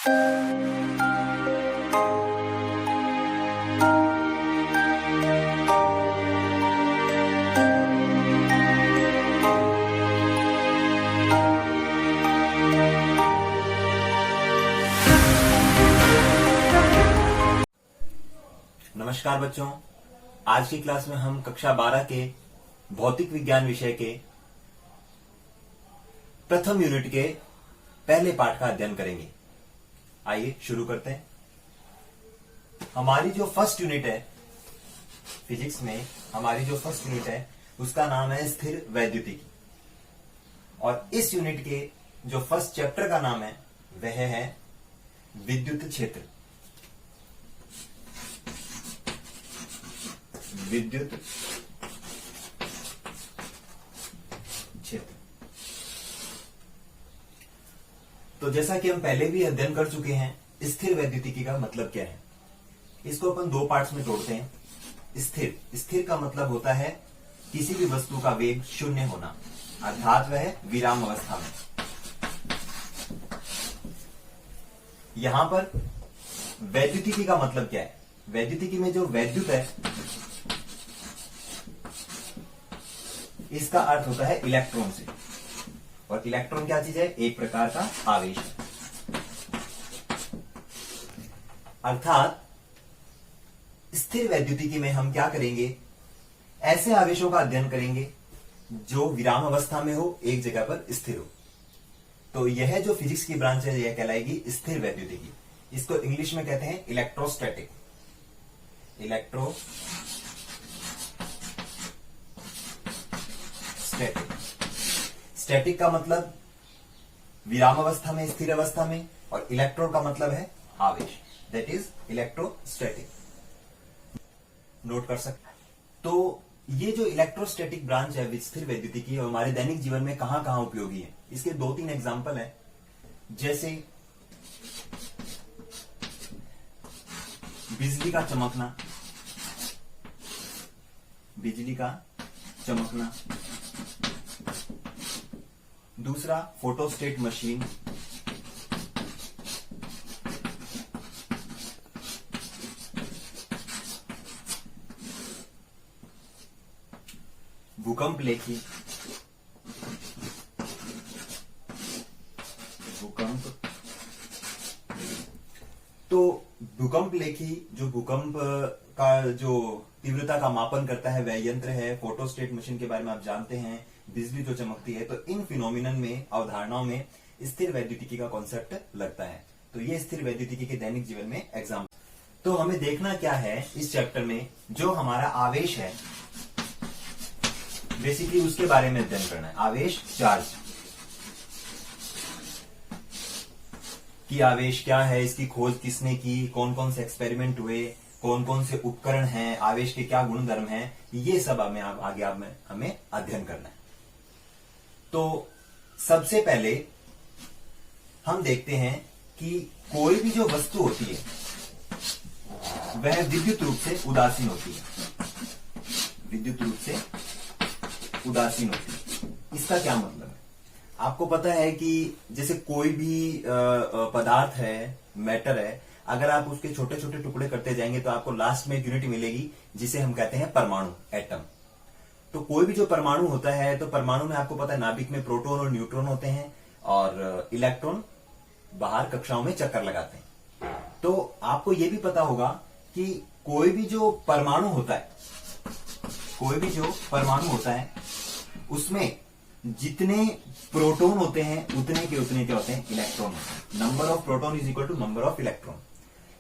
नमस्कार बच्चों, आज की क्लास में हम कक्षा 12 के भौतिक विज्ञान विषय के प्रथम यूनिट के पहले पाठ का अध्ययन करेंगे। आइए शुरू करते हैं। हमारी जो फर्स्ट यूनिट है फिजिक्स में, हमारी जो फर्स्ट यूनिट है उसका नाम है स्थिर वैद्युतिकी, और इस यूनिट के जो फर्स्ट चैप्टर का नाम है वह है विद्युत क्षेत्र। विद्युत क्षेत्र। तो जैसा कि हम पहले भी अध्ययन कर चुके हैं, स्थिर वैद्युतिकी का मतलब क्या है, इसको अपन दो पार्ट्स में तोड़ते हैं। स्थिर का मतलब होता है किसी भी वस्तु का वेग शून्य होना, अर्थात वह विराम अवस्था में। यहां पर वैद्युतिकी का मतलब क्या है, वैद्युतिकी में जो वैद्युत है इसका अर्थ होता है इलेक्ट्रॉन से, और इलेक्ट्रॉन क्या चीज है, एक प्रकार का आवेश है। अर्थात स्थिर वैद्युतिकी में हम क्या करेंगे, ऐसे आवेशों का अध्ययन करेंगे जो विराम अवस्था में हो, एक जगह पर स्थिर हो। तो यह जो फिजिक्स की ब्रांच है यह कहलाएगी स्थिर वैद्युतिकी। इसको इंग्लिश में कहते हैं इलेक्ट्रोस्टैटिक। स्टैटिक का मतलब विराम अवस्था में, स्थिर अवस्था में, और इलेक्ट्रो का मतलब है आवेश, दैट इज इलेक्ट्रोस्टैटिक। नोट कर सकते। तो ये जो इलेक्ट्रोस्टैटिक ब्रांच है स्थिर वैद्युतिकी, और हमारे दैनिक जीवन में कहां कहां उपयोगी है, इसके दो तीन एग्जाम्पल है। जैसे बिजली का चमकना, दूसरा फोटोस्टेट मशीन, भूकंप लेखी, तो भूकंप लेखी जो भूकंप का जो तीव्रता का मापन करता है वह यंत्र है। फोटोस्टेट मशीन के बारे में आप जानते हैं, बिजली जो चमकती है। तो इन फिनोमिनन में, अवधारणाओं में स्थिर वैद्युतिकी का कॉन्सेप्ट लगता है। तो ये स्थिर वैद्युतिकी के दैनिक जीवन में एग्जाम। तो हमें देखना क्या है इस चैप्टर में, जो हमारा आवेश है बेसिकली उसके बारे में अध्ययन करना है। आवेश, चार्ज की आवेश क्या है, इसकी खोज किसने की, कौन कौन से एक्सपेरिमेंट हुए, कौन कौन से उपकरण हैं, आवेश के क्या गुणधर्म हैं, ये सब हमें आगे हमें अध्ययन करना है। तो सबसे पहले हम देखते हैं कि कोई भी जो वस्तु होती है वह विद्युत रूप से उदासीन होती है। इसका क्या मतलब है, आपको पता है कि जैसे कोई भी पदार्थ है, मैटर है, अगर आप उसके छोटे छोटे टुकड़े करते जाएंगे तो आपको लास्ट में एक यूनिट मिलेगी जिसे हम कहते हैं परमाणु, एटम। तो कोई भी जो परमाणु होता है, तो परमाणु में आपको पता है नाभिक में प्रोटॉन और न्यूट्रॉन होते हैं, और इलेक्ट्रॉन बाहर कक्षाओं में चक्कर लगाते हैं। तो आपको यह भी पता होगा कि कोई भी जो परमाणु होता है उसमें जितने प्रोटॉन होते हैं उतने के उतने क्या होते हैं, इलेक्ट्रॉन होते हैं। Number of proton is equal to number of electron.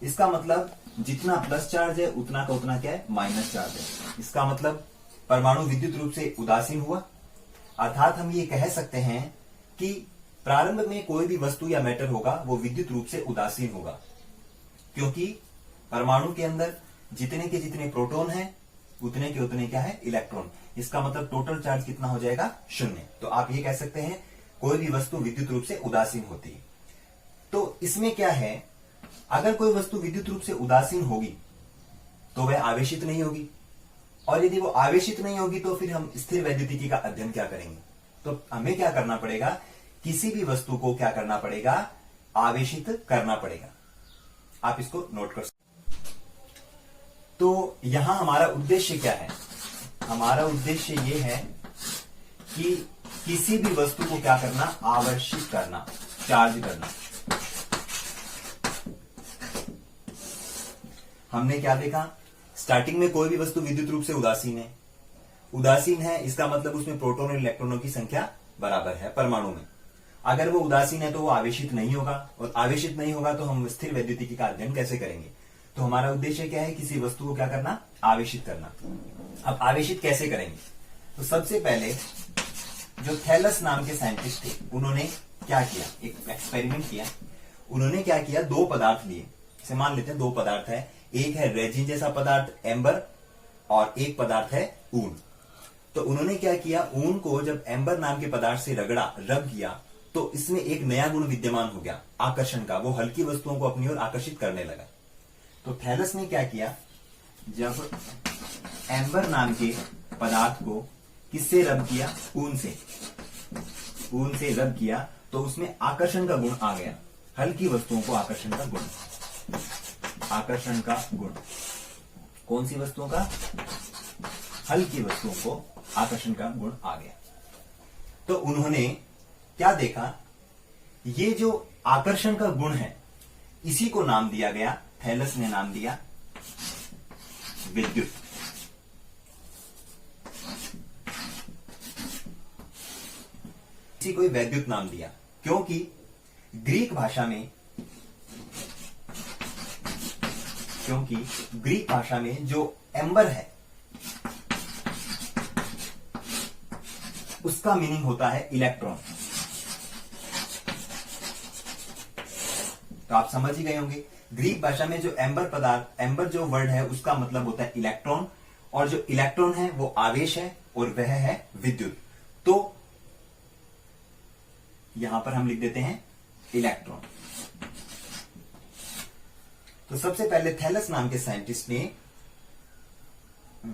इसका मतलब जितना प्लस चार्ज है उतना का उतना क्या है, माइनस चार्ज है। इसका मतलब परमाणु विद्युत रूप से उदासीन हुआ। अर्थात हम ये कह सकते हैं कि प्रारंभ में कोई भी वस्तु या मैटर होगा वो विद्युत रूप से उदासीन होगा, क्योंकि परमाणु के अंदर जितने के जितने प्रोटॉन हैं उतने के उतने क्या है, इलेक्ट्रॉन। इसका मतलब टोटल चार्ज कितना हो जाएगा, शून्य। तो आप ये कह सकते हैं कोई भी वस्तु विद्युत रूप से उदासीन होती है। तो इसमें क्या है, अगर कोई वस्तु विद्युत रूप से उदासीन होगी तो वह आवेशित नहीं होगी, और यदि वो आवेशित नहीं होगी तो फिर हम स्थिर वैद्युतिकी का अध्ययन क्या करेंगे। तो हमें क्या करना पड़ेगा, किसी भी वस्तु को क्या करना पड़ेगा, आवेशित करना पड़ेगा। आप इसको नोट कर सकते। तो यहां हमारा उद्देश्य क्या है? हमारा उद्देश्य यह है कि किसी भी वस्तु को क्या करना, आवर्षित करना, चार्ज करना। हमने क्या देखा, स्टार्टिंग में कोई भी वस्तु विद्युत रूप से उदासीन है। उदासीन है इसका मतलब उसमें प्रोटॉन और इलेक्ट्रॉनों की संख्या बराबर है परमाणु में। अगर वो उदासीन है तो वो आवेशित नहीं होगा, और आवेशित नहीं होगा तो हम स्थिर वैद्युतिकी का अध्ययन कैसे करेंगे? तो हमारा उद्देश्य क्या है, किसी वस्तु को क्या करना, आवेशित करना। अब आवेशित कैसे करेंगे? तो सबसे पहले जो थैलस नाम के साइंटिस्ट थे, उन्होंने क्या किया, एक एक्सपेरिमेंट किया। उन्होंने क्या किया, दो पदार्थ लिए। इसे मान लेते हैं दो पदार्थ है, एक है रेजिन जैसा पदार्थ एम्बर, और एक पदार्थ है ऊन। तो उन्होंने क्या किया, ऊन को जब एम्बर नाम के पदार्थ से रब किया तो इसमें एक नया गुण विद्यमान हो गया, आकर्षण का। वो हल्की वस्तुओं को अपनी ओर आकर्षित करने लगा। तो थैलस ने क्या किया, जब एम्बर नाम के पदार्थ को किससे रब किया, ऊन से रब किया, तो उसमें आकर्षण का गुण आ गया। हल्की वस्तुओं को आकर्षण का गुण, कौन सी वस्तुओं का, हल्की वस्तुओं को आकर्षण का गुण आ गया। तो उन्होंने क्या देखा, ये जो आकर्षण का गुण है इसी को नाम दिया गया, थैलस ने नाम दिया विद्युत। इसी को वैद्युत नाम दिया, क्योंकि ग्रीक भाषा में जो एम्बर है उसका मीनिंग होता है इलेक्ट्रॉन। तो आप समझ ही गए होंगे, ग्रीक भाषा में जो एम्बर जो वर्ड है उसका मतलब होता है इलेक्ट्रॉन, और जो इलेक्ट्रॉन है वो आवेश है और वह है विद्युत। तो यहां पर हम लिख देते हैं इलेक्ट्रॉन। तो सबसे पहले थैलस नाम के साइंटिस्ट ने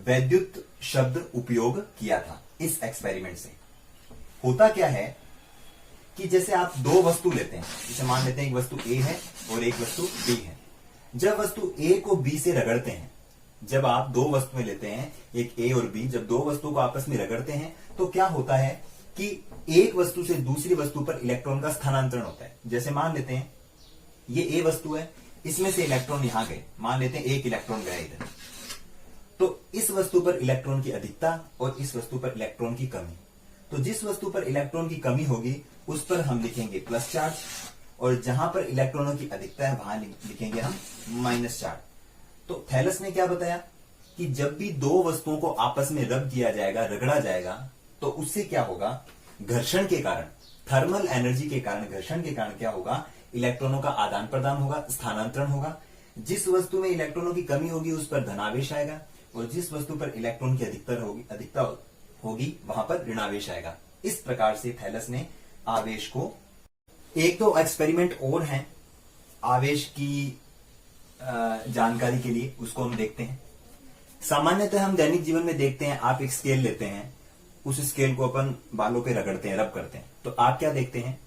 वैद्युत शब्द उपयोग किया था इस एक्सपेरिमेंट से। होता क्या है कि जैसे आप दो वस्तु लेते हैं, जैसे मान लेते हैं एक वस्तु ए है और एक वस्तु बी है। जब वस्तु ए को बी से रगड़ते हैं, जब आप दो वस्तुएं लेते हैं एक ए और बी, जब दो वस्तुओं को आपस में रगड़ते हैं तो क्या होता है कि एक वस्तु से दूसरी वस्तु पर इलेक्ट्रॉन का स्थानांतरण होता है। जैसे मान लेते हैं ये ए वस्तु है, इसमें से इलेक्ट्रॉन यहां गए, मान लेते हैं एक इलेक्ट्रॉन गया इधर, तो इस वस्तु पर इलेक्ट्रॉन की अधिकता और इस वस्तु पर इलेक्ट्रॉन की कमी। तो जिस वस्तु पर इलेक्ट्रॉन की कमी होगी उस पर हम लिखेंगे प्लस चार्ज, और जहां पर इलेक्ट्रॉनों की अधिकता है वहां लिखेंगे हम माइनस चार्ज। तो थैलस ने क्या बताया कि जब भी दो वस्तुओं को आपस में रब किया जाएगा, रगड़ा जाएगा, तो उससे क्या होगा, घर्षण के कारण, थर्मल एनर्जी के कारण, घर्षण के कारण क्या होगा, इलेक्ट्रॉनों का आदान प्रदान होगा, स्थानांतरण होगा। जिस वस्तु में इलेक्ट्रॉनों की कमी होगी उस पर धनावेश आएगा, और जिस वस्तु पर इलेक्ट्रॉन की अधिकता होगी वहां पर ऋणावेश आएगा। इस प्रकार से थैलस ने आवेश को, एक तो एक्सपेरिमेंट और हैं आवेश की जानकारी के लिए, उसको हम देखते हैं। सामान्यतः हम दैनिक जीवन में देखते हैं, आप एक स्केल लेते हैं, उस स्केल को अपन बालों पे रगड़ते हैं, रब करते हैं, तो आप क्या देखते हैं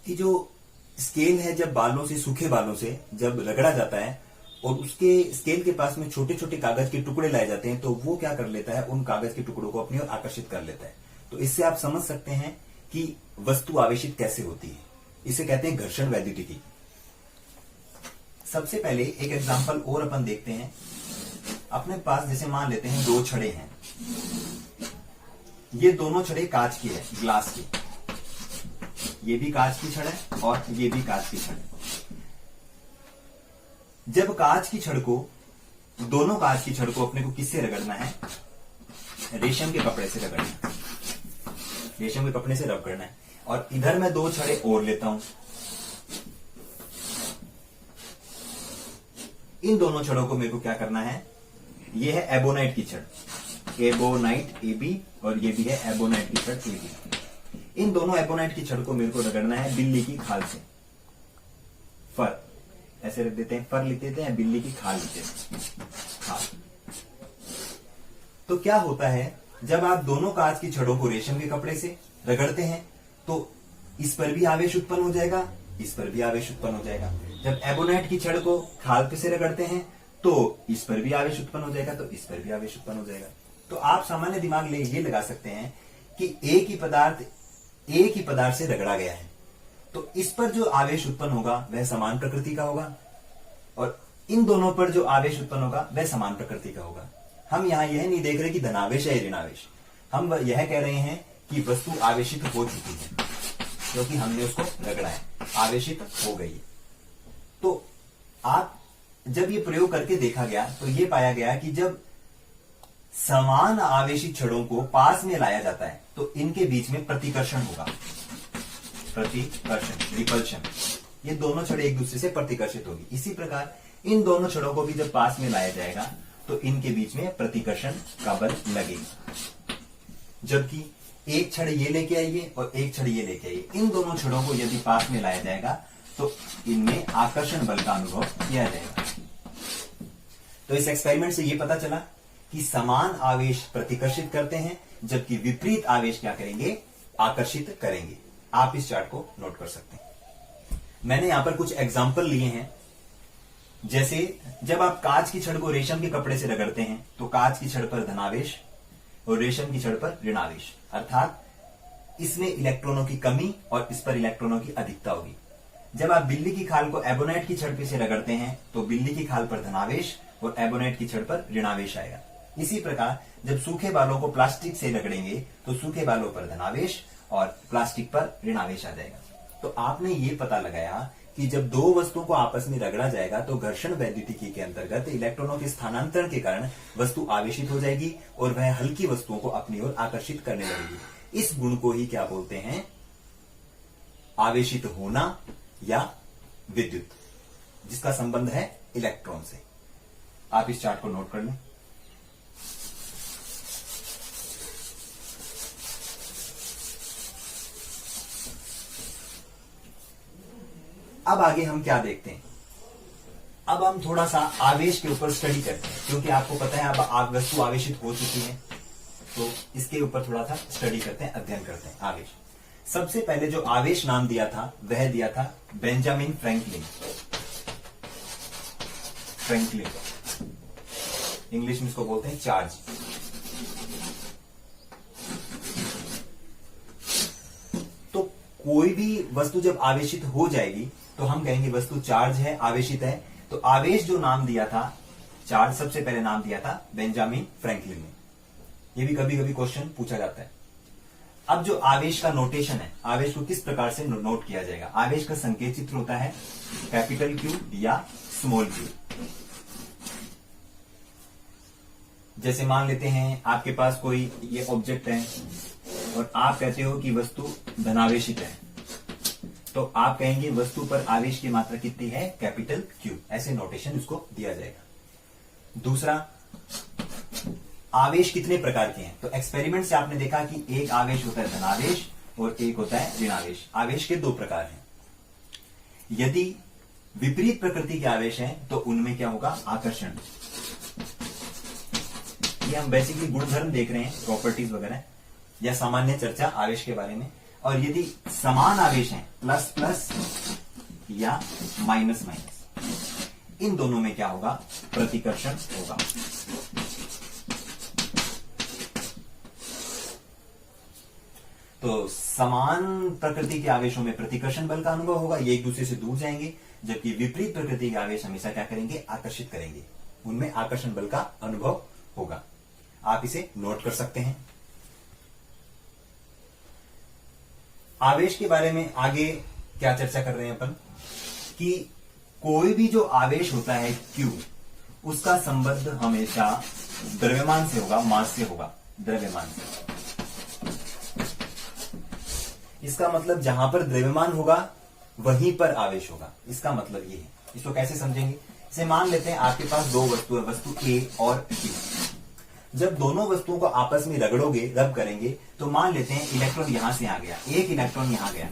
कि जो स्केल है जब बालों से, सूखे बालों से जब रगड़ा जाता है और उसके स्केल के पास में छोटे छोटे कागज के टुकड़े लाए जाते हैं, तो वो क्या कर लेता है, उन कागज के टुकड़ों को अपनी ओर आकर्षित कर लेता है। तो इससे आप समझ सकते हैं कि वस्तु आवेशित कैसे होती है। इसे कहते हैं घर्षण वैद्युतिकी। सबसे पहले एक एग्जांपल और अपन देखते हैं। अपने पास जैसे मान लेते हैं दो छड़े हैं, ये दोनों छड़े कांच की है, ग्लास की, ये भी कांच की छड़ है और ये भी कांच की छड़ है। जब कांच की छड़ को, दोनों कांच की छड़ को अपने को किससे रगड़ना है, रेशम के कपड़े से रगड़ना है, रेशम के कपड़े से रब करना है। और इधर मैं दो छड़े और लेता हूं, इन दोनों छड़ों को मेरे को क्या करना है, ये है एबोनाइट की छड़, एबोनाइट एबी, और ये भी है एबोनाइट की छड़ एबी। इन दोनों एबोनाइट की छड़ को मेरे को रगड़ना है बिल्ली की खाल से, फर ऐसे रख देते हैं, फर लिख देते हैं, बिल्ली की खाल लिख देते हैं, खाल। तो क्या होता है, जब आप दोनों कांच की छड़ों को रेशम के कपड़े से रगड़ते हैं तो इस पर भी आवेश उत्पन्न हो जाएगा इस पर भी आवेश उत्पन्न हो जाएगा। जब एबोनाइट की छड़ को खाल पे से रगड़ते हैं तो इस पर भी आवेश उत्पन्न हो जाएगा, तो इस पर भी आवेश उत्पन्न हो जाएगा। तो आप सामान्य दिमाग ले ये लगा सकते हैं कि एक ही पदार्थ से रगड़ा गया है, तो इस पर जो आवेश उत्पन्न होगा वह समान प्रकृति का होगा, और इन दोनों पर जो आवेश उत्पन्न होगा वह समान प्रकृति का होगा। हम यहां यह नहीं देख रहे कि धनावेश है ऋणावेश, हम यह कह रहे हैं कि वस्तु आवेशित हो चुकी है क्योंकि हमने उसको रगड़ा है, आवेशित हो गई है। तो आप जब ये प्रयोग करके देखा गया तो ये पाया गया कि जब समान आवेशित छड़ों को पास में लाया जाता है तो इनके बीच में प्रतिकर्षण होगा, प्रतिकर्षण, रिपल्शन। ये दोनों छड़ें एक दूसरे से प्रतिकर्षित होगी। इसी प्रकार इन दोनों छड़ों को भी जब पास में लाया जाएगा तो इनके बीच में प्रतिकर्षण का बल लगेगा। जबकि एक छड़ ये लेके आइए और एक छड़ ये लेके आइए, इन दोनों छड़ों को यदि पास में लाया जाएगा तो इनमें आकर्षण बल का अनुभव किया जाएगा। तो इस एक्सपेरिमेंट से यह पता चला कि समान आवेश प्रतिकर्षित करते हैं जबकि विपरीत आवेश क्या करेंगे, आकर्षित करेंगे। आप इस चार्ट को नोट कर सकते हैं। मैंने यहां पर कुछ एग्जाम्पल लिए हैं। जैसे जब आप कांच की छड़ को रेशम के कपड़े से रगड़ते हैं तो कांच की छड़ पर धनावेश और रेशम की छड़ पर ऋणावेश, अर्थात इसमें इलेक्ट्रॉनों की कमी और इस पर इलेक्ट्रॉनों की अधिकता होगी। जब आप बिल्ली की खाल को एबोनाइट की छड़ पे से रगड़ते हैं तो बिल्ली की खाल पर धनावेश और एबोनाइट की छड़ पर ऋणावेश आएगा। इसी प्रकार जब सूखे बालों को प्लास्टिक से रगड़ेंगे तो सूखे बालों पर धनावेश और प्लास्टिक पर ऋणावेश आ जाएगा। तो आपने ये पता लगाया कि जब दो वस्तुओं को आपस में रगड़ा जाएगा तो घर्षण वैद्युतिकी के अंतर्गत इलेक्ट्रॉनों के स्थानांतरण के कारण वस्तु आवेशित हो जाएगी और वह हल्की वस्तुओं को अपनी ओर आकर्षित करने लगेगी। इस गुण को ही क्या बोलते हैं, आवेशित होना या विद्युत, जिसका संबंध है इलेक्ट्रॉन से। आप इस चार्ट को नोट कर लें। अब आगे हम क्या देखते हैं, अब हम थोड़ा सा आवेश के ऊपर स्टडी करते हैं, क्योंकि आपको पता है अब वस्तु आवेशित हो चुकी है, तो इसके ऊपर थोड़ा सा स्टडी करते हैं, अध्ययन करते हैं आवेश। सबसे पहले जो आवेश नाम दिया था वह दिया था बेंजामिन फ्रैंकलिन। इंग्लिश में इसको बोलते हैं चार्ज। तो कोई भी वस्तु जब आवेशित हो जाएगी तो हम कहेंगे वस्तु चार्ज है, आवेशित है। तो आवेश जो नाम दिया था, चार्ज सबसे पहले नाम दिया था बेंजामिन फ्रैंकलिन ने। यह भी कभी कभी क्वेश्चन पूछा जाता है। अब जो आवेश का नोटेशन है, आवेश को किस प्रकार से नोट किया जाएगा। आवेश का संकेत चित्र होता है कैपिटल क्यू या स्मॉल क्यू। जैसे मान लेते हैं आपके पास कोई ये ऑब्जेक्ट है और आप कहते हो कि वस्तु धनावेशित है, तो आप कहेंगे वस्तु पर आवेश की मात्रा कितनी है, कैपिटल क्यू। ऐसे नोटेशन इसको दिया जाएगा। दूसरा, आवेश कितने प्रकार के हैं। तो एक्सपेरिमेंट से आपने देखा कि एक आवेश होता है धनावेश और एक होता है ऋणावेश। आवेश के दो प्रकार हैं। यदि विपरीत प्रकृति के आवेश हैं तो उनमें क्या होगा, आकर्षण। ये हम बेसिकली गुणधर्म देख रहे हैं, प्रॉपर्टीज वगैरह या सामान्य चर्चा आवेश के बारे में। और यदि समान आवेश हैं, प्लस प्लस या माइनस माइनस, इन दोनों में क्या होगा, प्रतिकर्षण होगा। तो समान प्रकृति के आवेशों में प्रतिकर्षण बल का अनुभव होगा, ये एक दूसरे से दूर जाएंगे, जबकि विपरीत प्रकृति के आवेश हमेशा क्या करेंगे, आकर्षित करेंगे, उनमें आकर्षण बल का अनुभव होगा। आप इसे नोट कर सकते हैं। आवेश के बारे में आगे क्या चर्चा कर रहे हैं अपन, कि कोई भी जो आवेश होता है Q, उसका संबंध हमेशा द्रव्यमान से होगा, मास से होगा, द्रव्यमान से। इसका मतलब जहां पर द्रव्यमान होगा वहीं पर आवेश होगा। इसका मतलब ये है। इसको कैसे समझेंगे, इसे मान लेते हैं आपके पास दो वस्तु है, वस्तु A और B। जब दोनों वस्तुओं को आपस में रगड़ोगे, रब करेंगे, तो मान लेते हैं इलेक्ट्रॉन यहां से आ गया, एक इलेक्ट्रॉन यहां गया,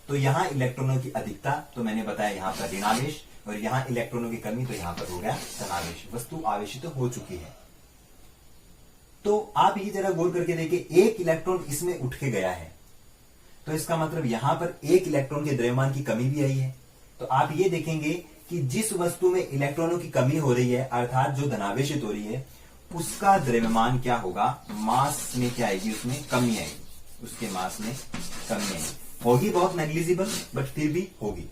तो यहां इलेक्ट्रॉनों की अधिकता, तो मैंने बताया यहां पर ऋणावेश, और यहां इलेक्ट्रॉनों की कमी, तो यहां पर हो गया धनावेश। वस्तु आवेशित हो चुकी है। तो आप ये जरा गौर करके देखिए, एक इलेक्ट्रॉन इसमें उठ के गया है, तो इसका मतलब यहां पर एक इलेक्ट्रॉन के द्रव्यमान की कमी भी आई है। तो आप ये देखेंगे कि जिस वस्तु में इलेक्ट्रॉनों की कमी हो रही है, अर्थात जो धनावेशित हो रही है, उसका द्रव्यमान क्या होगा, मास में क्या आएगी, उसमें कमी आएगी, उसके मास में कमी आएगी। होगी बहुत नेग्लिजिबल, बट फिर भी होगी।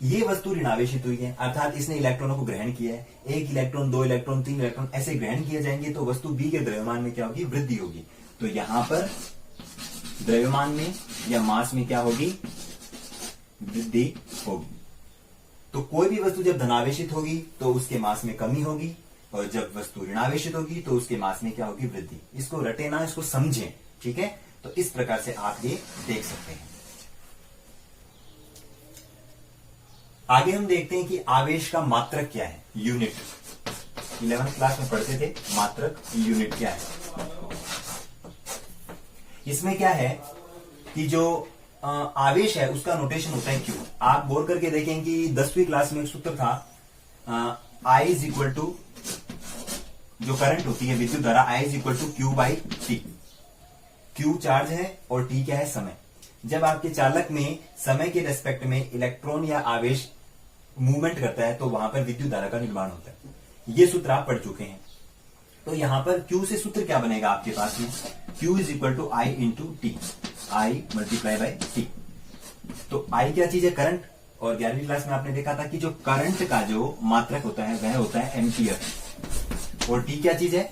ये वस्तु ऋणावेशित हुई है, अर्थात इसने इलेक्ट्रॉनों को ग्रहण किया है। 1 इलेक्ट्रॉन, 2 इलेक्ट्रॉन, 3 इलेक्ट्रॉन ऐसे ग्रहण किए जाएंगे, तो वस्तु बी के द्रव्यमान में क्या होगी, वृद्धि होगी। तो यहां पर द्रव्यमान में या मास में क्या होगी, वृद्धि होगी। तो कोई भी वस्तु जब धनावेशित होगी तो उसके मास में कमी होगी, और जब वस्तु ऋणावेशित होगी तो उसके मास में क्या होगी, वृद्धि। इसको रटे ना, इसको समझें, ठीक है। तो इस प्रकार से आप ये देख सकते हैं। आगे हम देखते हैं कि आवेश का मात्रक क्या है, यूनिट। 11th क्लास में पढ़ते थे मात्रक, यूनिट क्या है। इसमें क्या है कि जो आवेश है उसका नोटेशन होता है क्यू। आप बोल करके देखें कि 10वीं क्लास में एक सूत्र था, आई इज इक्वल टू, जो करंट होती है विद्युत धारा, I is equal to Q by T. Q charge है और टी क्या है, समय। जब आपके चालक में समय के रेस्पेक्ट में इलेक्ट्रॉन या आवेश मूवमेंट करता है तो वहां पर विद्युत धारा का निर्माण होता है। ये सूत्र आप पढ़ चुके हैं। तो यहां पर क्यू से सूत्र क्या बनेगा आपके पास में, Q is equal to I into T, I multiply by T. तो आई क्या चीज है, करंट। और 11वीं क्लास में आपने देखा था कि जो करंट का जो मात्रक होता है वह होता है एम्पियर। और टी क्या चीज है,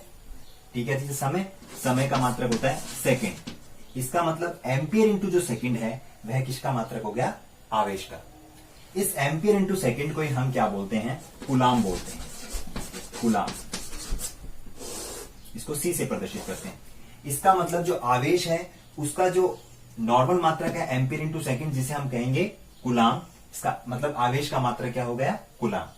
टी क्या चीज है, समय। समय का मात्रक होता है सेकेंड। इसका मतलब एम्पियर इंटू जो सेकेंड है वह किसका मात्रक हो गया, आवेश का। इस एम्पियर इंटू सेकेंड को ही हम क्या बोलते हैं, कूलाम बोलते हैं, कूलाम। इसको सी से प्रदर्शित करते हैं। इसका मतलब जो आवेश है उसका जो नॉर्मल मात्रक है एम्पियर इंटू सेकेंड, जिसे हम कहेंगे कूलाम। इसका मतलब आवेश का मात्रक क्या हो गया, कूलाम।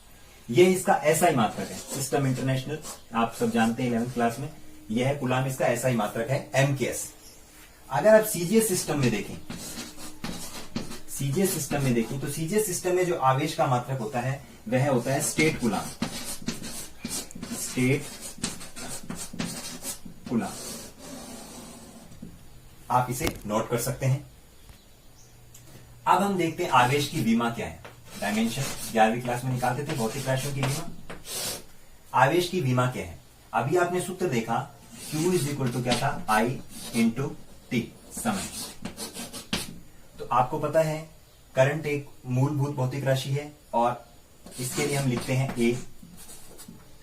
ये इसका एसआई मात्रक है, सिस्टम इंटरनेशनल आप सब जानते हैं 11th क्लास में। यह है कूलाम, इसका एसआई मात्रक है एमकेएस। अगर आप सीजीएस सिस्टम में देखें, सीजीएस सिस्टम में देखें तो सीजीएस सिस्टम में जो आवेश का मात्रक होता है वह होता है स्टेट कूलाम, स्टेट कूलाम। आप इसे नोट कर सकते हैं। अब हम देखते हैं आवेश की विमा क्या है, डायमेंशन। 11वीं क्लास में निकालते थे भौतिक राशियों की विमा। आवेश की विमा क्या है, अभी आपने सूत्र देखा, Q इज इक्वल टू क्या था, I इंटू टी, समय। तो आपको पता है करंट एक मूलभूत भौतिक राशि है और इसके लिए हम लिखते हैं A,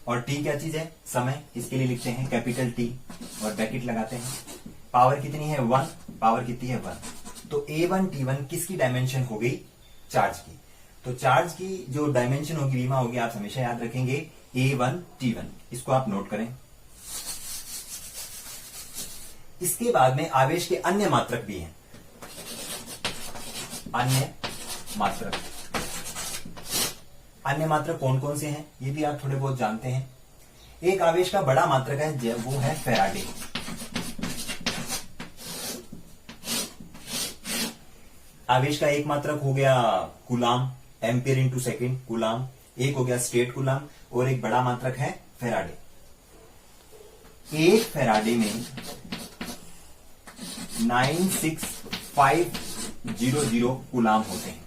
और T क्या चीज है, समय। इसके लिए लिखते हैं कैपिटल T और ब्रैकेट लगाते हैं। पावर कितनी है, 1, पावर कितनी है, 1। तो A1 T1 किसकी डायमेंशन हो गई, चार्ज की। तो चार्ज की जो डायमेंशन होगी, विमा होगी, आप हमेशा याद रखेंगे A1 T1। इसको आप नोट करें। इसके बाद में आवेश के अन्य मात्रक भी हैं, अन्य मात्रक। अन्य मात्रक कौन कौन से हैं ये भी आप थोड़े बहुत जानते हैं। एक आवेश का बड़ा मात्रक है, वो है फैराडे। आवेश का एक मात्रक हो गया coulomb, ampere into second, coulomb. एक हो गया स्टेट कूलाम, और एक बड़ा मात्रक है फैराडे। एक फैराडे में 96500 कूलाम होते हैं।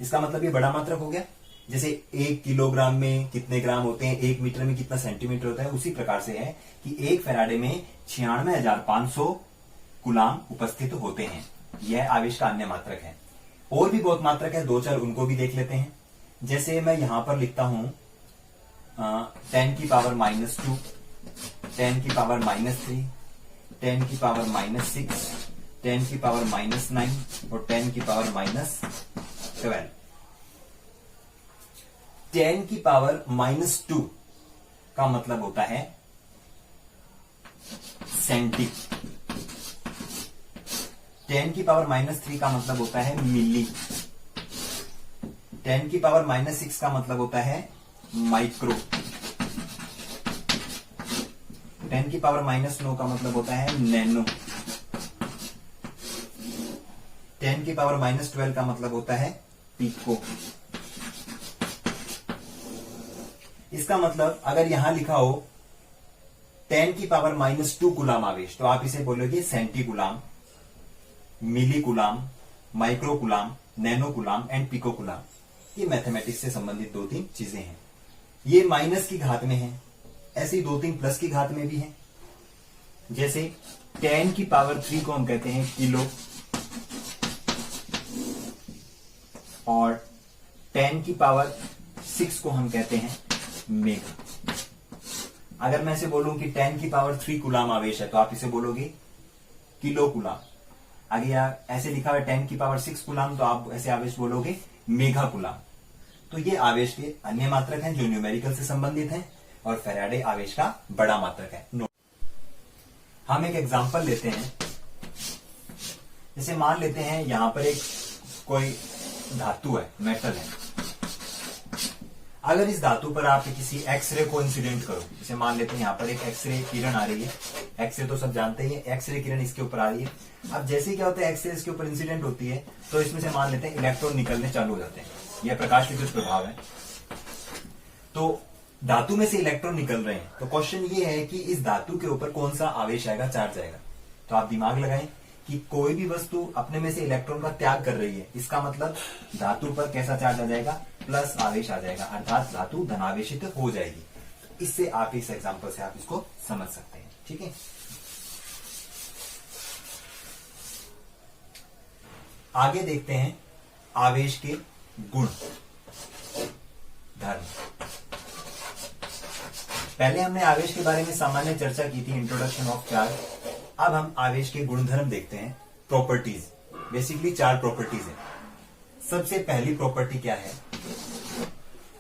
इसका मतलब ये बड़ा मात्रक हो गया। जैसे 1 किलोग्राम में कितने ग्राम होते हैं, 1 मीटर में कितना सेंटीमीटर होता है, उसी प्रकार से है कि एक फैराडे में 96,500 कूलाम उपस्थित होते हैं। यह आवेश का अन्य मात्रक है। और भी बहुत मात्रक है, 2-4 उनको भी देख लेते हैं। जैसे मैं यहां पर लिखता हूं 10 की पावर -2, 10 की पावर -3, 10 की पावर -6, 10 की पावर -9 और 10 की पावर -12। 10 की पावर -2 का मतलब होता है सेंटी। 10 की पावर -3 का मतलब होता है मिली। 10 की पावर -6 का मतलब होता है माइक्रो। 10 की पावर -9 का मतलब होता है नैनो। 10 की पावर -12 का मतलब होता है पिको। इसका मतलब अगर यहां लिखा हो 10 की पावर -2 कूलाम आवेश, तो आप इसे बोलोगे centi coulomb. Milli coulomb, micro coulomb, nano coulomb and pico coulomb. ये मैथमेटिक्स से संबंधित 2-3 चीजें हैं। ये माइनस की घात में है, ऐसे ही 2-3 प्लस की घात में भी है। जैसे 10 की पावर 3 को हम कहते हैं किलो और 10 की पावर 6 को हम कहते हैं मेगा। अगर मैं इसे बोलूं कि 10 की पावर 3 कुलाम आवेश है तो आप इसे बोलोगे किलो कुलाम। अगर यार ऐसे लिखा हुआ 10 की पावर 6 कुलाम तो आप ऐसे आवेश बोलोगे मेगा कुलाम। तो ये आवेश के अन्य मात्रक हैं जो न्यूमेरिकल से संबंधित हैं और फैराडे आवेश का बड़ा मात्रक है। हम एक एग्जांपल लेते हैं। जैसे मान लेते हैं यहां पर एक कोई धातु है, मेटल है। अगर इस धातु पर आप किसी एक्सरे को इंसिडेंट करो, जैसे मान लेते हैं यहां पर एक एक्सरे किरण आ रही है। एक्सरे तो सब जानते ही है, एक्सरे किरण इसके ऊपर आ रही है। अब जैसे क्या होता है, एक्सरे इसके ऊपर इंसिडेंट होती है तो इसमें से मान लेते हैं इलेक्ट्रॉन निकलने चालू हो जाते हैं। यह प्रकाश विद्युत प्रभाव है। तो धातु में से इलेक्ट्रॉन निकल रहे हैं, तो क्वेश्चन ये है कि इस धातु के ऊपर कौन सा आवेश आएगा, चार्ज आएगा। तो आप दिमाग लगाएं कि कोई भी वस्तु अपने में से इलेक्ट्रॉन का त्याग कर रही है, इसका मतलब धातु पर कैसा चार्ज आ जाएगा, प्लस आवेश आ जाएगा, अर्थात धातु धनावेशित हो जाएगी। इससे आप इस एग्जांपल से आप इसको समझ सकते हैं। ठीक है, आगे देखते हैं आवेश के गुण धर्म। पहले हमने आवेश के बारे में सामान्य चर्चा की थी, इंट्रोडक्शन ऑफ चार्ज। अब हम आवेश के गुणधर्म देखते हैं, प्रॉपर्टीज। बेसिकली 4 प्रॉपर्टीज है। सबसे पहली प्रॉपर्टी क्या है,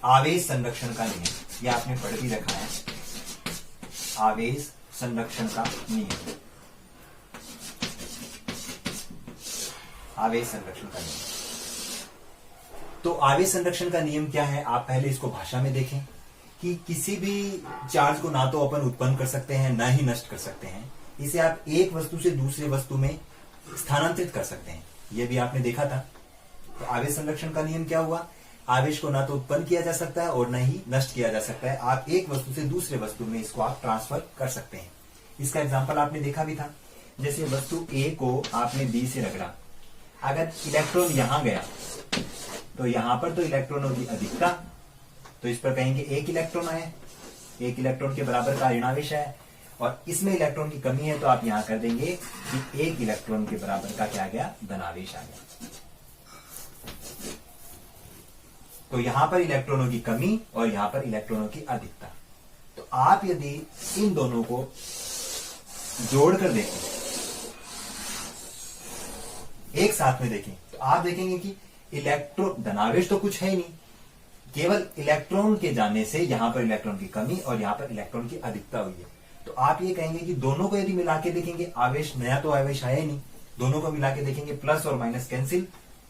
आवेश संरक्षण का नियम। यह आपने पढ़ भी रखा है, आवेश संरक्षण का नियम। आवेश संरक्षण का नियम। तो आवेश संरक्षण का नियम क्या है, आप पहले इसको भाषा में देखें कि किसी भी चार्ज को ना तो अपन उत्पन्न कर सकते हैं ना ही नष्ट कर सकते हैं। इसे आप एक वस्तु से दूसरे वस्तु में स्थानांतरित कर सकते हैं, यह भी आपने देखा था। तो आवेश संरक्षण का नियम क्या हुआ, आवेश को ना तो उत्पन्न किया जा सकता है और न ही नष्ट किया जा सकता है। आप एक वस्तु से दूसरे वस्तु में इसको आप ट्रांसफर कर सकते हैं। इसका एग्जाम्पल आपने देखा भी था। जैसे वस्तु ए को आपने बी से रगड़ा, अगर इलेक्ट्रॉन यहां गया तो यहां पर तो इलेक्ट्रॉनों की अधिकता, तो इस पर कहेंगे 1 इलेक्ट्रॉन आया, 1 इलेक्ट्रॉन के बराबर का ऋणावेश है। और इसमें इलेक्ट्रॉन की कमी है तो आप यहां कर देंगे कि 1 इलेक्ट्रॉन के बराबर का क्या आ गया, धनावेश आ गया। तो यहां पर इलेक्ट्रॉनों की कमी और यहां पर इलेक्ट्रॉनों की अधिकता। तो आप यदि इन दोनों को जोड़कर देखें, एक साथ में देखें, तो आप देखेंगे कि इलेक्ट्रॉन धनावेश तो कुछ है ही नहीं, केवल इलेक्ट्रॉन के जाने से यहां पर इलेक्ट्रॉन की कमी और यहां पर इलेक्ट्रॉन की अधिकता हुई है। तो आप ये कहेंगे कि दोनों को यदि मिला के देखेंगे, आवेश नया तो आवेश आया ही नहीं, दोनों को मिला के देखेंगे प्लस और माइनस कैंसिल,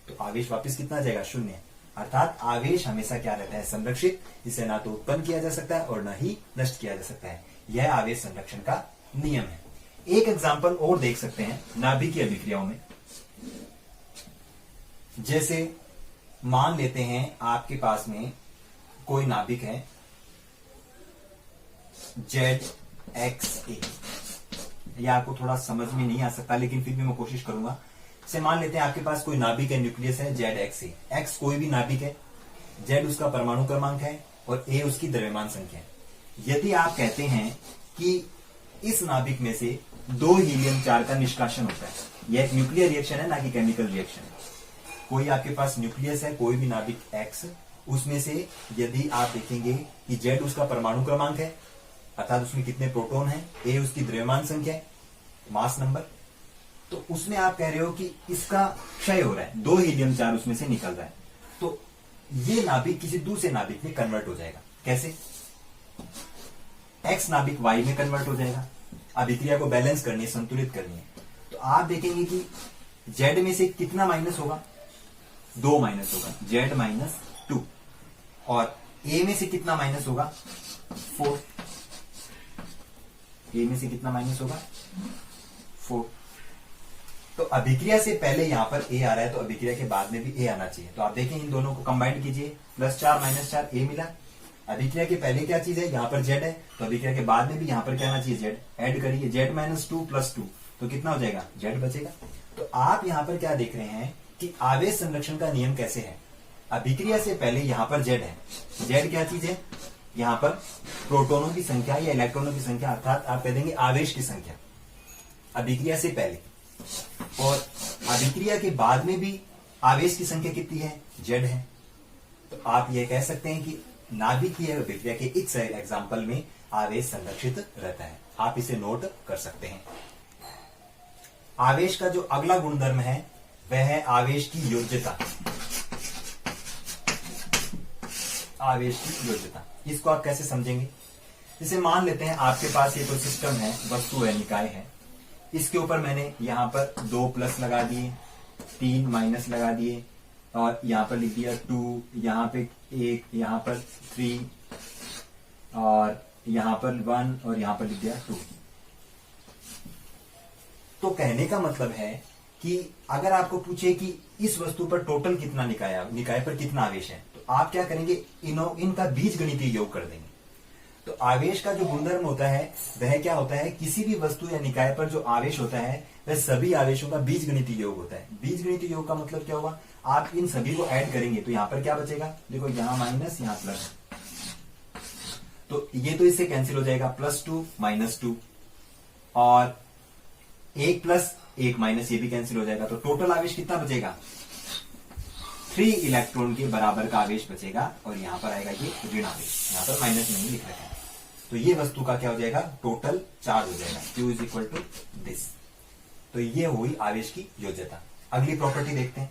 तो आवेश वापस कितना जाएगा, 0। अर्थात आवेश हमेशा क्या रहता है, संरक्षित। इसे ना तो उत्पन्न किया जा सकता है और ना ही नष्ट किया जा सकता है। यह आवेश संरक्षण का नियम है। एक एग्जाम्पल और देख सकते हैं नाभिकीय अभिक्रियाओं में। जैसे मान लेते हैं आपके पास में कोई नाभिक है ZXA। यह आपको थोड़ा समझ में नहीं आ सकता लेकिन फिर भी मैं कोशिश करूंगा। से मान लेते हैं आपके पास कोई नाभिक है, न्यूक्लियस है ZXA। X कोई भी नाभिक है, Z उसका परमाणु क्रमांक है और A उसकी द्रव्यमान संख्या है। यदि आप कहते हैं कि इस नाभिक में से 2 हीलियम 4 का निष्कासन होता है, यह एक न्यूक्लियर रिएक्शन है ना कि केमिकल रिएक्शन है। कोई आपके पास न्यूक्लियस है, कोई भी नाभिक X, उसमें से यदि आप देखेंगे कि Z उसका परमाणु क्रमांक है, अर्थात उसमें कितने प्रोटॉन हैं, A उसकी द्रव्यमान संख्या है, मास नंबर, तो उसमें आप कह रहे हो कि इसका क्षय हो रहा है, 2 हीलियम 4 उसमें से निकल रहा है। तो ये नाभिक किसी दूसरे नाभिक में कन्वर्ट हो जाएगा। कैसे? X नाभिक Y में कन्वर्ट हो जाएगा। अभिक्रिया को बैलेंस करनी है, संतुलित करनी है। तो आप देखेंगे कि Z में से कितना माइनस होगा, 2 माइनस होगा, Z -2। और A में से कितना माइनस होगा, 4। A में से कितना माइनस होगा, 4। तो अभिक्रिया से पहले यहां पर A आ रहा है तो अभिक्रिया के बाद में भी A आना चाहिए। तो आप देखें इन दोनों को कंबाइंड कीजिए, +4 -4 A मिला। अभिक्रिया के पहले क्या चीज है, यहां पर Z है, तो अभिक्रिया के बाद में भी यहां पर क्या आना चाहिए, Z। ऐड करिए, Z -2 + 2 तो कितना हो जाएगा, Z बचेगा। तो आप यहां पर क्या देख रहे हैं कि आवेश संरक्षण का नियम कैसे है। अभिक्रिया से पहले यहां पर जेड है। जेड क्या चीज है, यहां पर प्रोटोनों की संख्या या इलेक्ट्रॉनों की संख्या, अर्थात आप कह देंगे आवेश की संख्या अभिक्रिया से पहले। और अभिक्रिया के बाद में भी आवेश की संख्या कितनी है, जेड है। तो आप यह कह सकते हैं कि नाभिकीय अभिक्रिया के इस एग्जाम्पल में आवेश संरक्षित रहता है। आप इसे नोट कर सकते हैं। आवेश का जो अगला गुणधर्म है वह है आवेश की योज्यता। आवेश की योज्यता, इसको आप कैसे समझेंगे। जैसे मान लेते हैं आपके पास ये कोई सिस्टम है, वस्तु है, निकाय है। इसके ऊपर मैंने यहां पर 2 प्लस लगा दिए, 3 माइनस लगा दिए, और यहां पर लिख दिया 2, यहां पे 1, यहां पर 3, और यहां पर 1, और यहां पर लिख दिया 2। तो कहने का मतलब है कि अगर आपको पूछे कि इस वस्तु पर टोटल कितना निकाय पर कितना आवेश है, तो आप क्या करेंगे, इनका बीजगणितीय योग कर देंगे। तो आवेश का जो गुणधर्म होता है वह क्या होता है, किसी भी वस्तु या निकाय पर जो आवेश होता है वह सभी आवेशों का बीजगणितीय योग होता है। बीजगणितीय योग का मतलब क्या होगा, आप इन सभी को ऐड करेंगे तो यहां पर क्या बचेगा, देखो यहां माइनस यहां प्लस, तो ये तो इससे कैंसिल हो जाएगा, +2 -2, और 1 प्लस 1 माइनस ये भी कैंसिल हो जाएगा। तो टोटल आवेश कितना बचेगा, 3 इलेक्ट्रॉन के बराबर का आवेश बचेगा। और यहां पर आएगा ये ऋण आवेश, यहां पर माइनस नहीं लिख रखा है। तो ये वस्तु का क्या हो जाएगा, टोटल चार्ज हो जाएगा, Q = दिस। तो ये हुई आवेश की योज्यता। अगली प्रॉपर्टी देखते हैं।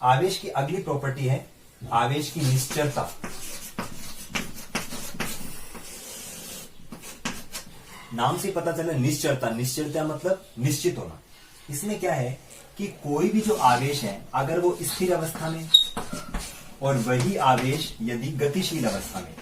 आवेश की अगली प्रॉपर्टी है आवेश की निश्चलता। नाम से पता चला निश्चलता। निश्चलता मतलब निश्चित होना। इसमें क्या है कि कोई भी जो आवेश है अगर वो स्थिर अवस्था में, और वही आवेश यदि गतिशील अवस्था में,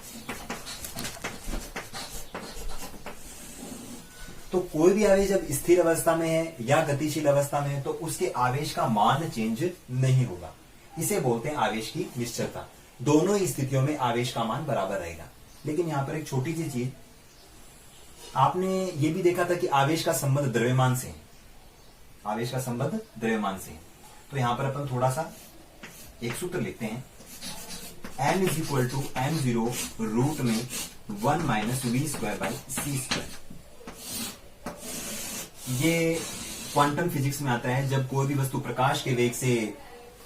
तो कोई भी आवेश जब स्थिर अवस्था में है या गतिशील अवस्था में है तो उसके आवेश का मान चेंज नहीं होगा। इसे बोलते हैं आवेश की निश्चलता। दोनों ही स्थितियों में आवेश का मान बराबर रहेगा। लेकिन यहां पर एक छोटी सी चीज, आपने ये भी देखा था कि आवेश का संबंध द्रव्यमान से है। आवेश का संबंध द्रव्यमान से है। तो यहां पर अपन थोड़ा सा एक सूत्र लिखते हैं, m = m0 रूट में 1 - v²/c²। ये क्वांटम फिजिक्स में आता है। जब कोई भी वस्तु प्रकाश के वेग से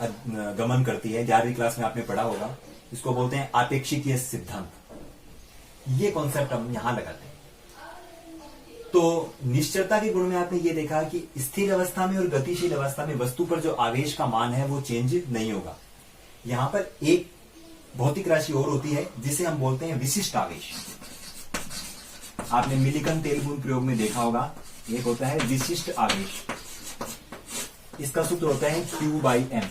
गमन करती है, 11वीं क्लास में आपने पढ़ा होगा, इसको बोलते हैं आपेक्षिकीय सिद्धांत। ये कॉन्सेप्ट हम यहां लगाते हैं। तो निश्चलता के गुण में आपने ये देखा कि स्थिर अवस्था में और गतिशील अवस्था में वस्तु पर जो आवेश का मान है वो चेंज नहीं होगा। यहां पर एक भौतिक राशि और होती है जिसे हम बोलते हैं विशिष्ट आवेश। आपने मिलिकन तेल बूंद प्रयोग में देखा होगा, एक होता है विशिष्ट आवेश। इसका सूत्र होता है Q/m।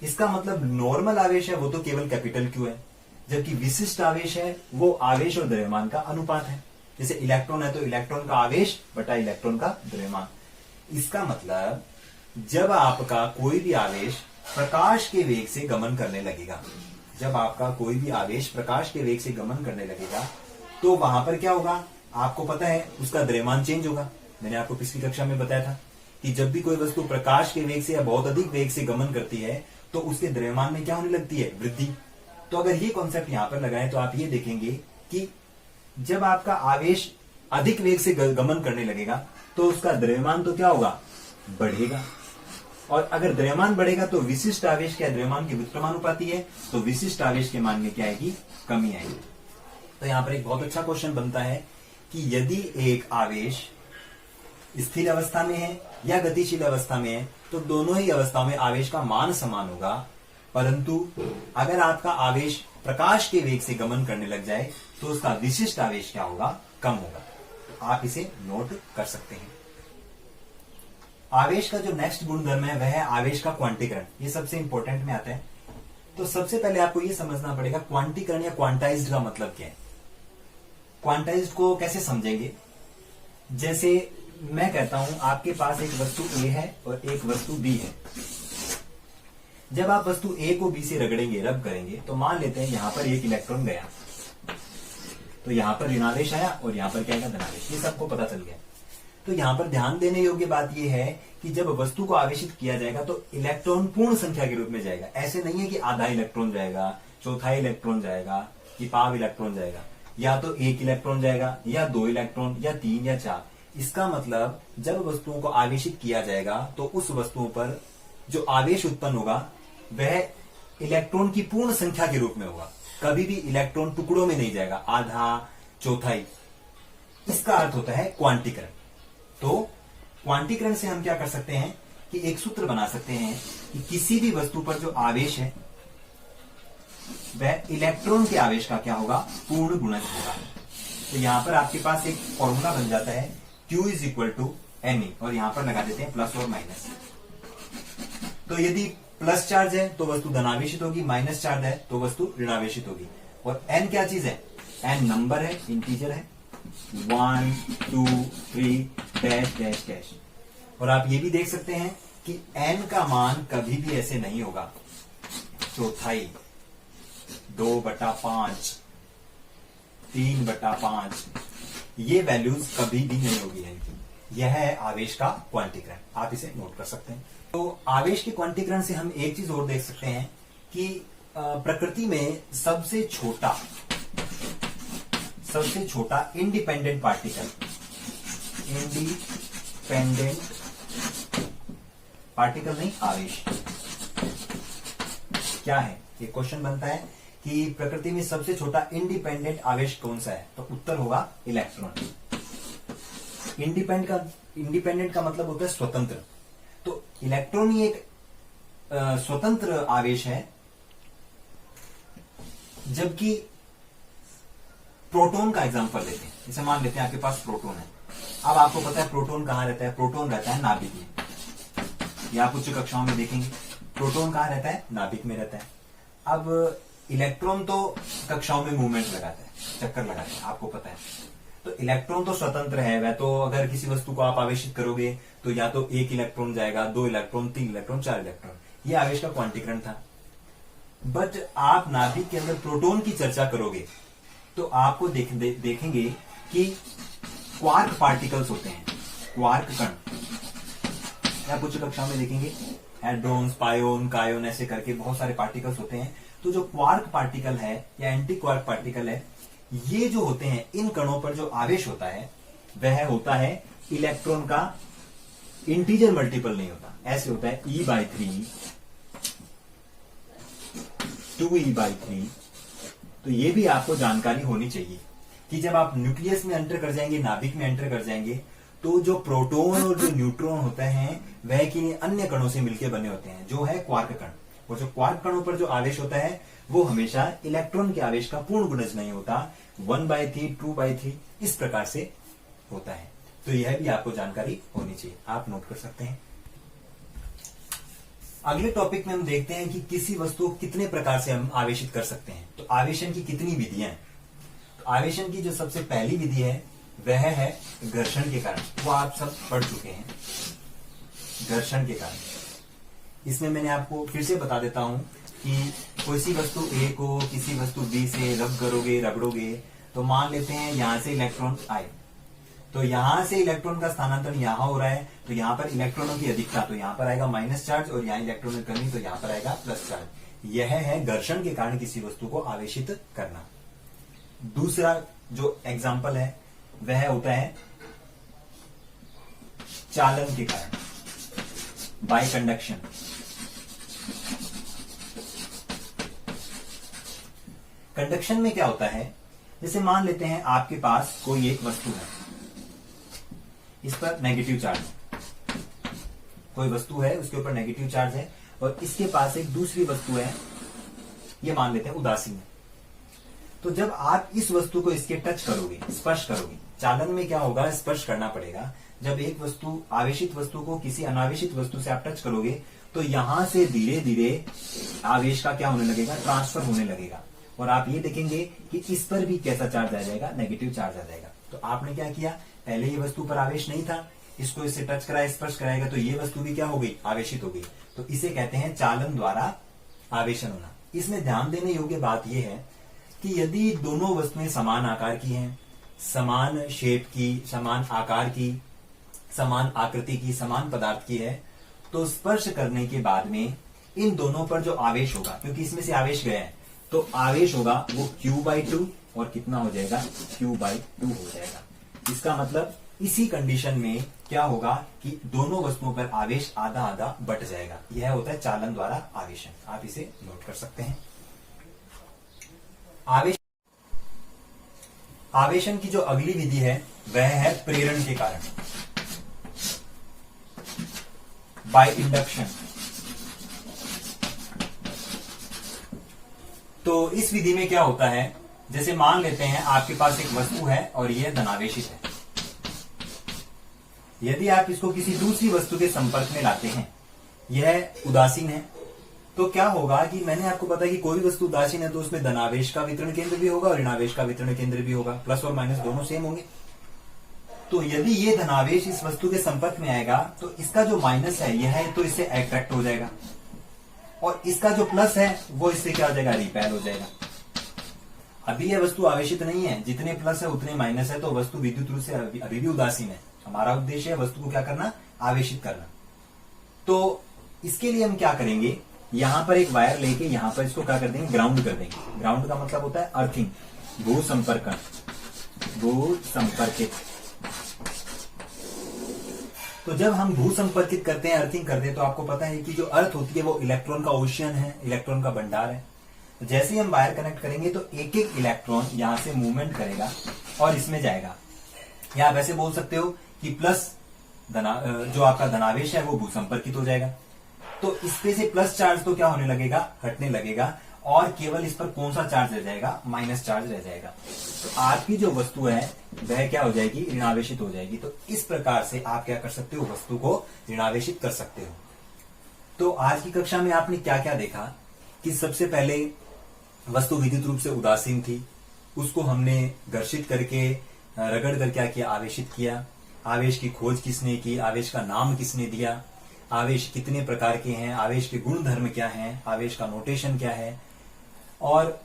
इसका मतलब नॉर्मल आवेश है वो तो केवल कैपिटल Q है, जबकि विशिष्ट आवेश है वो आवेश और द्रव्यमान का अनुपात है। जैसे इलेक्ट्रॉन है तो इलेक्ट्रॉन का आवेश बटा इलेक्ट्रॉन का द्रव्यमान। इसका मतलब जब आपका कोई भी आवेश प्रकाश के वेग से गमन करने लगेगा, जब आपका कोई भी आवेश प्रकाश के वेग से गमन करने लगेगा तो वहां पर क्या होगा, आपको पता है उसका द्रव्यमान चेंज होगा। मैंने आपको पिछली कक्षा में बताया था कि जब भी कोई वस्तु प्रकाश के वेग से या बहुत अधिक वेग से गमन करती है तो उसके द्रव्यमान में क्या होने लगती है, वृद्धि। तो अगर ये कॉन्सेप्ट यहां पर लगाएं तो आप ये देखेंगे कि जब आपका आवेश अधिक वेग से गमन करने लगेगा तो उसका द्रव्यमान तो क्या होगा, बढ़ेगा। और अगर द्रव्यमान बढ़ेगा तो विशिष्ट आवेश क्या द्रव्यमान की व्युत्क्रमानुपाती है, तो विशिष्ट आवेश के मान में क्या आएगी, कमी आएगी। तो यहां पर एक बहुत अच्छा क्वेश्चन बनता है कि यदि एक आवेश स्थिर अवस्था में है या गतिशील अवस्था में है तो दोनों ही अवस्थाओं में आवेश का मान समान होगा, परंतु अगर आपका आवेश प्रकाश के वेग से गमन करने लग जाए तो उसका विशिष्ट आवेश क्या होगा, कम होगा। तो आप इसे नोट कर सकते हैं। आवेश का जो नेक्स्ट गुणधर्म है वह है आवेश का क्वांटीकरण। ये सबसे इंपॉर्टेंट में आता है। तो सबसे पहले आपको यह समझना पड़ेगा क्वांटीकरण या क्वांटाइज्ड का मतलब क्या है। क्वांटाइज्ड को कैसे समझेंगे, जैसे मैं कहता हूं आपके पास एक वस्तु ए है और एक वस्तु बी है। जब आप वस्तु ए को बी से रगड़ेंगे, रब करेंगे, तो मान लेते हैं यहां पर एक इलेक्ट्रॉन गया। तो यहां पर ऋणावेश आया और यहां पर क्या आएगा, धनावेश। ये सबको पता चल गया। तो यहां पर ध्यान देने योग्य बात यह है कि जब वस्तु को आवेशित किया जाएगा तो इलेक्ट्रॉन पूर्ण संख्या के रूप में जाएगा। ऐसे नहीं है कि आधा इलेक्ट्रॉन जाएगा, चौथाई इलेक्ट्रॉन जाएगा, कि पाव इलेक्ट्रॉन जाएगा, या तो 1 इलेक्ट्रॉन जाएगा, या 2 इलेक्ट्रॉन, या 3 या 4। इसका मतलब जब वस्तुओं को आवेशित किया जाएगा तो उस वस्तुओं पर जो आवेश उत्पन्न होगा वह इलेक्ट्रॉन की पूर्ण संख्या के रूप में होगा। कभी भी इलेक्ट्रॉन टुकड़ों में नहीं जाएगा, आधा, चौथाई। इसका अर्थ होता है क्वांटीकरण। तो क्वांटीकरण से हम क्या कर सकते हैं कि एक सूत्र बना सकते हैं कि किसी भी वस्तु पर जो आवेश है वह इलेक्ट्रॉन के आवेश का क्या होगा, पूर्ण गुणज होगा। तो यहां पर आपके पास एक फॉर्मूला बन जाता है Q is equal to ME, और यहां पर लगा देते हैं प्लस और माइनस। तो यदि प्लस चार्ज है तो वस्तु धनावेशित होगी, माइनस चार्ज है तो वस्तु ऋणावेशित होगी। और n क्या चीज है, n नंबर है, इंटीजर है, 1 2 3 डैश डैश डैश। और आप ये भी देख सकते हैं कि n का मान कभी भी ऐसे नहीं होगा, चौथाई, 2/5, 3/5, ये वैल्यूज कभी भी नहीं होगी। यह है आवेश का क्वांटीकरण, आप इसे नोट कर सकते हैं। तो आवेश के क्वांटीकरण से हम एक चीज और देख सकते हैं कि प्रकृति में सबसे छोटा इंडिपेंडेंट पार्टिकल नहीं, आवेश क्या है। एक क्वेश्चन बनता है कि प्रकृति में सबसे छोटा इंडिपेंडेंट आवेश कौन सा है, तो उत्तर होगा इलेक्ट्रॉन। इंडिपेंडेंट का मतलब होता है स्वतंत्र। तो इलेक्ट्रॉन ही एक स्वतंत्र आवेश है, जबकि प्रोटॉन का एग्जांपल लेते हैं। जैसे मान लेते हैं आपके पास प्रोटॉन है। अब आपको पता है प्रोटॉन कहां रहता है, प्रोटॉन रहता है नाभिक में। या आप उच्च कक्षाओं में देखेंगे प्रोटॉन कहां रहता है, नाभिक में रहता है। अब इलेक्ट्रॉन तो कक्षाओं में मूवमेंट लगाता है, चक्कर लगाता है, आपको पता है। तो इलेक्ट्रॉन तो स्वतंत्र है, वह तो अगर किसी वस्तु को आप आवेशित करोगे तो या तो 1 इलेक्ट्रॉन जाएगा, 2 इलेक्ट्रॉन, 3 इलेक्ट्रॉन, 4 इलेक्ट्रॉन। ये आवेश का क्वांटीकरण था। बट आप नाभिक के अंदर प्रोटॉन की चर्चा करोगे तो आपको देखेंगे कि क्वार्क पार्टिकल्स होते हैं, क्वार्क कण। या कुछ कक्षा में देखेंगे एड्रॉन्स, पायोन, कायोन, ऐसे करके बहुत सारे पार्टिकल्स होते हैं। तो जो क्वार्क पार्टिकल है या एंटी क्वार्क पार्टिकल है, ये जो होते हैं, इन कणों पर जो आवेश होता है वह होता है इलेक्ट्रॉन का इंटीजर मल्टीपल नहीं होता। ऐसे होता है E/3, 2E/3। तो ये भी आपको जानकारी होनी चाहिए कि जब आप न्यूक्लियस में एंटर कर जाएंगे, नाभिक में एंटर कर जाएंगे, तो जो प्रोटॉन और जो न्यूट्रॉन होते हैं वह किन्हीं अन्य कणों से मिलकर बने होते हैं, जो है क्वार्क कण। और जो क्वार्क कणों पर जो आवेश होता है वो हमेशा इलेक्ट्रॉन के आवेश का पूर्ण गुणज नहीं होता, 1/3, 2/3 इस प्रकार से होता है। तो यह भी आपको जानकारी होनी चाहिए, आप नोट कर सकते हैं। अगले टॉपिक में हम देखते हैं कि किसी वस्तु को कितने प्रकार से हम आवेशित कर सकते हैं। तो आवेशन की कितनी विधियां हैं। तो आवेशन की जो सबसे पहली विधि है वह है घर्षण के कारण। वो आप सब पढ़ चुके हैं, घर्षण के कारण। इसमें मैंने आपको फिर से बता देता हूं कि कोई वस्तु A को किसी वस्तु B से रगड़ोगे तो मान लेते हैं यहां से इलेक्ट्रॉन आए, तो यहां से इलेक्ट्रॉन का स्थानांतरण यहां हो रहा है, तो यहां पर इलेक्ट्रॉनों की अधिकता, तो यहां पर आएगा माइनस चार्ज, और यहां इलेक्ट्रॉन की कमी, तो यहां पर आएगा प्लस चार्ज। यह है घर्षण के कारण किसी वस्तु को आवेशित करना। दूसरा जो एग्जाम्पल है वह होता है चालन के कारण, बाय कंडक्शन। कंडक्शन में क्या होता है, जैसे मान लेते हैं आपके पास कोई एक वस्तु है, इस पर नेगेटिव चार्ज है। कोई वस्तु है उसके ऊपर नेगेटिव चार्ज है, और इसके पास एक दूसरी वस्तु है, ये मान लेते हैं उदासीन है। तो जब आप इस वस्तु को इसके टच करोगे, स्पर्श करोगे, चालन में क्या होगा, स्पर्श करना पड़ेगा। जब एक वस्तु, आवेशित वस्तु को किसी अनावेशित वस्तु से आप टच करोगे तो यहां से धीरे धीरे आवेश का क्या होने लगेगा, ट्रांसफर होने लगेगा। और आप ये देखेंगे कि इस पर भी कैसा चार्ज आ जाएगा, नेगेटिव चार्ज आ जाएगा। तो आपने क्या किया, पहले ये वस्तु पर आवेश नहीं था, इसको इससे टच कराया, स्पर्श कराएगा, तो ये वस्तु भी क्या हो गई, आवेशित हो गई। तो इसे कहते हैं चालन द्वारा आवेशन होना। इसमें ध्यान देने योग्य बात यह है कि यदि दोनों वस्तुएं समान आकार की हैं, समान शेप की, समान आकार की, समान आकृति की, समान पदार्थ की है, तो स्पर्श करने के बाद में इन दोनों पर जो आवेश होगा, क्योंकि इसमें से आवेश गया है, तो आवेश होगा वो Q/2 और कितना हो जाएगा, Q/2 हो जाएगा। इसका मतलब इसी कंडीशन में क्या होगा कि दोनों वस्तुओं पर आवेश आधा आधा बट जाएगा। यह होता है चालन द्वारा आवेशन। आप इसे नोट कर सकते हैं। आवेशन की जो अगली विधि है वह है प्रेरण के कारण, बाय इंडक्शन। तो इस विधि में क्या होता है, जैसे मान लेते हैं आपके पास एक वस्तु है और यह धनावेशित है। यदि आप इसको किसी दूसरी वस्तु के संपर्क में लाते हैं, यह उदासीन है, तो क्या होगा कि मैंने आपको बताया कि कोई भी वस्तु उदासीन है तो उसमें धनावेश का वितरण केंद्र भी होगा और ऋणावेश का वितरण केंद्र भी होगा, प्लस और माइनस दोनों सेम होंगे। तो यदि ये धनावेश इस वस्तु के संपर्क में आएगा तो इसका जो माइनस है यह है तो इससे अट्रैक्ट हो जाएगा, और इसका जो प्लस है वो इससे क्या हो जाएगा, रिपेल हो जाएगा। अभी यह वस्तु आवेशित नहीं है, जितने प्लस है उतने माइनस है, तो वस्तु विद्युत रूप से अभी भी उदासीन है। हमारा उद्देश्य है वस्तु को क्या करना, आवेशित करना। तो इसके लिए हम क्या करेंगे, यहां पर एक वायर लेके यहां पर इसको क्या कर देंगे, ग्राउंड कर देंगे। ग्राउंड का मतलब होता है अर्थिंग, भू संपर्कन, भू संपर्कित। तो जब हम भू संपर्कित करते हैं, अर्थिंग करते हैं, तो आपको पता है कि जो अर्थ होती है वो इलेक्ट्रॉन का ओशियन है, इलेक्ट्रॉन का भंडार है। तो जैसे ही हम वायर कनेक्ट करेंगे तो एक एक इलेक्ट्रॉन यहां से मूवमेंट करेगा और इसमें जाएगा। या आप ऐसे बोल सकते हो कि प्लस जो आपका धनावेश है वो भू संपर्कित हो जाएगा। तो इसपे से प्लस चार्ज तो क्या होने लगेगा, हटने लगेगा, और केवल इस पर कौन सा चार्ज रह जाएगा, माइनस चार्ज रह जाएगा। तो आपकी जो वस्तु है वह क्या हो जाएगी, ऋणावेशित हो जाएगी। तो इस प्रकार से आप क्या कर सकते हो, वस्तु को ऋणावेशित कर सकते हो। तो आज की कक्षा में आपने क्या क्या देखा कि सबसे पहले वस्तु विद्युत रूप से उदासीन थी, उसको हमने घर्षित करके रगड़ कर क्या किया, आवेशित किया। आवेश की खोज किसने की, आवेश का नाम किसने दिया, आवेश कितने प्रकार के हैं, आवेश के गुण धर्म क्या हैं, आवेश का नोटेशन क्या है, और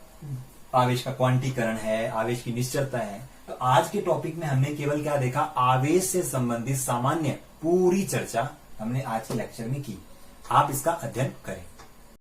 आवेश का क्वांटीकरण है, आवेश की निश्चलता है। तो आज के टॉपिक में हमने केवल क्या देखा, आवेश से संबंधित सामान्य पूरी चर्चा हमने आज के लेक्चर में की। आप इसका अध्ययन करें।